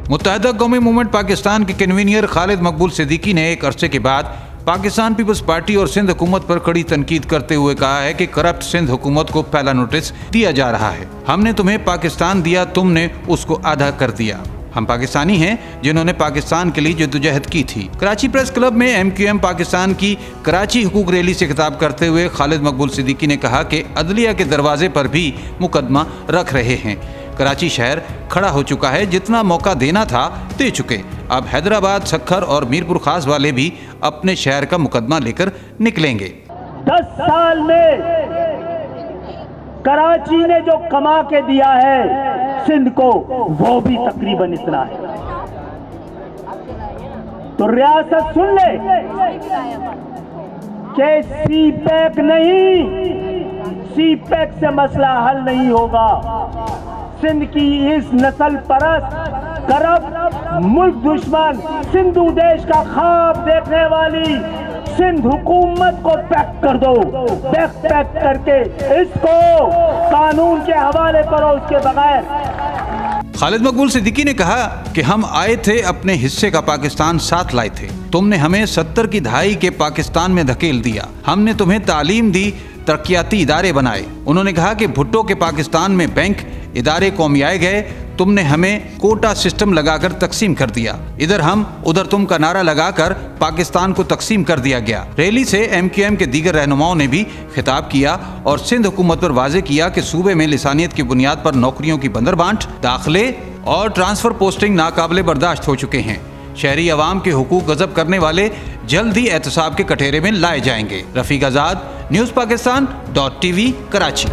मुत्तहिदा कौमी मूवमेंट पाकिस्तान के कन्वीनर खालिद मकबूल सिद्दीकी ने एक अरसे के बाद पाकिस्तान पीपल्स पार्टी और सिंध हुकूमत पर कड़ी तनकीद करते हुए कहा है कि करप्ट सिंध हुकूमत को पहला नोटिस दिया जा रहा है। हमने तुम्हें पाकिस्तान दिया, तुमने उसको आधा कर दिया। हम पाकिस्तानी हैं जिन्होंने पाकिस्तान के लिए जद्दोजहद की थी। कराची प्रेस क्लब में MQM पाकिस्तान की कराची हुकूक रैली से खिताब करते हुए खालिद मकबूल सिद्दीकी ने कहा कि अदलिया के दरवाजे पर भी मुकदमा रख रहे हैं। कराची शहर खड़ा हो चुका है, जितना मौका देना था दे चुके। अब हैदराबाद, सक्खर और मीरपुर खास वाले भी अपने शहर का मुकदमा लेकर निकलेंगे। 10 साल में कराची ने जो कमा के दिया है सिंध को, वो भी तकरीबन इतना है। तो रियासत सुन ले कि CPEC नहीं, CPEC से मसला हल नहीं होगा। सिंध की इस नस्ल परस्त, करप्ट, मुल्क दुश्मन, सिंधु देश का ख्वाब देखने वाली सिंध हुकूमत को पैक कर दो। पैक करके इसको कानून के हवाले करो, उसके बगैर। खालिद मकबूल सिद्दीकी ने कहा कि हम आए थे, अपने हिस्से का पाकिस्तान साथ लाए थे। तुमने हमें 70 की दहाई के पाकिस्तान में धकेल दिया। हमने तुम्हें तालीम दी, तरक्याती इदारे बनाए। उन्होंने कहा कि भुट्टो के पाकिस्तान में बैंक इदारे कौमियाए गए, तुमने हमें कोटा सिस्टम लगाकर तकसीम कर दिया। इधर हम उधर तुम का नारा लगाकर पाकिस्तान को तकसीम कर दिया गया। रैली से MQM के दीगर रहनुमाओं ने भी खिताब किया और सिंध हुकूमत पर वाज़ेह किया कि सूबे में लिसानियत की बुनियाद पर नौकरियों की बंदरबांट, दाखिले और ट्रांसफर पोस्टिंग नाकाबिले बर्दाश्त हो चुके हैं। शहरी अवाम के हुकूक गज़ब करने वाले जल्द ही एहतसाब के कटहरे में लाए जाएंगे। रफीक आज़ाद, न्यूज़ पाकिस्तान.TV, कराची।